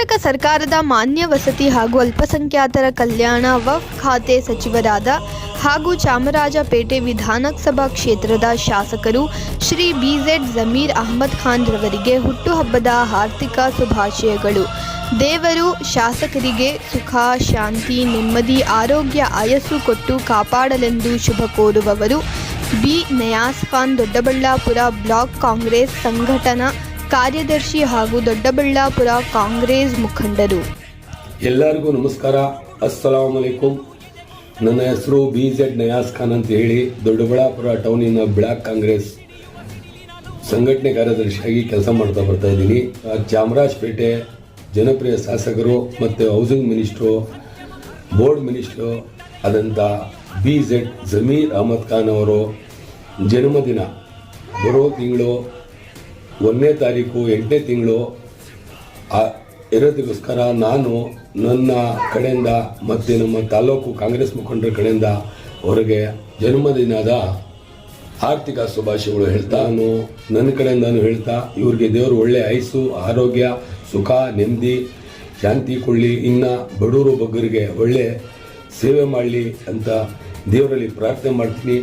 ಕರ್ನಾಟಕ ಸರ್ಕಾರದ ಮಾನ್ಯ ವಸತಿ ಹಾಗೂ ಅಲ್ಪಸಂಖ್ಯಾತರ ಕಲ್ಯಾಣ ವಕ್ಫ್ ಖಾತೆ ಸಚಿವರಾದ ಹಾಗೂ ಚಾಮರಾಜಪೇಟೆ ವಿಧಾನಸಭಾ ಕ್ಷೇತ್ರದ ಶಾಸಕರು ಶ್ರೀ BZ ಜಮೀರ್ ಅಹಮದ್ ಖಾನ್ ರವರಿಗೆ ಹುಟ್ಟುಹಬ್ಬದ ಹಾರ್ದಿಕ ಶುಭಾಶಯಗಳು. ದೇವರು ಶಾಸಕರಿಗೆ ಸುಖ, ಶಾಂತಿ, ನೆಮ್ಮದಿ, ಆರೋಗ್ಯ, ಆಯಸ್ಸು ಕೊಟ್ಟು ಕಾಪಾಡಲೆಂದು ಶುಭ ಕೋರುವವರು ಬಿ ನಯಾಸ್ ಖಾನ್, ದೊಡ್ಡಬಳ್ಳಾಪುರ ಬ್ಲಾಕ್ ಕಾಂಗ್ರೆಸ್ ಸಂಘಟನಾ ಕಾರ್ಯದರ್ಶಿ ಹಾಗೂ ದೊಡ್ಡಬಳ್ಳಾಪುರ ಕಾಂಗ್ರೆಸ್ ಮುಖಂಡರು. ಎಲ್ಲರಿಗೂ ನಮಸ್ಕಾರ, ಅಸ್ಸಲಾಂ ಅಲೈಕುಂ. ನನ್ನ ಹೆಸರು BZ ನಯಾಸ್ ಖಾನ್ ಅಂತ ಹೇಳಿ ದೊಡ್ಡಬಳ್ಳಾಪುರ ಟೌನಿನ ಬ್ಲಾಕ್ ಕಾಂಗ್ರೆಸ್ ಸಂಘಟನೆ ಕಾರ್ಯದರ್ಶಿಯಾಗಿ ಕೆಲಸ ಮಾಡ್ತಾ ಬರ್ತಾ ಇದ್ದೀನಿ. ಚಾಮರಾಜಪೇಟೆ ಜನಪ್ರಿಯ ಶಾಸಕರು ಮತ್ತು ಹೌಸಿಂಗ್ ಮಿನಿಸ್ಟ್ರು, ಬೋರ್ಡ್ ಮಿನಿಸ್ಟ್ರು ಆದಂಥ BZ ಜಮೀರ್ ಅಹಮದ್ ಖಾನ್ ಅವರು ಜನ್ಮದಿನ ಬರೋ ತಿಂಗಳು 1ನೇ ತಾರೀಕು 8ನೇ ತಿಂಗಳು ಇರೋದಕ್ಕೋಸ್ಕರ ನಾನು ನನ್ನ ಕಡೆಯಿಂದ ಮತ್ತು ನಮ್ಮ ತಾಲೂಕು ಕಾಂಗ್ರೆಸ್ ಮುಖಂಡರ ಕಡೆಯಿಂದ ಅವರಿಗೆ ಜನ್ಮದಿನದ ಆರ್ಥಿಕ ಶುಭಾಶಯಗಳು ಹೇಳ್ತಾ ನನ್ನ ಕಡೆಯಿಂದಾನು ಹೇಳ್ತಾ ಇವ್ರಿಗೆ ದೇವರು ಒಳ್ಳೆ ಆಯಸ್ಸು, ಆರೋಗ್ಯ, ಸುಖ, ನೆಮ್ಮದಿ, ಶಾಂತಿ ಕೊಳ್ಳಿ, ಇನ್ನು ಬಡವರು ಬಗ್ಗರಿಗೆ ಒಳ್ಳೆ ಸೇವೆ ಮಾಡಲಿ ಅಂತ ದೇವರಲ್ಲಿ ಪ್ರಾರ್ಥನೆ ಮಾಡ್ತೀನಿ.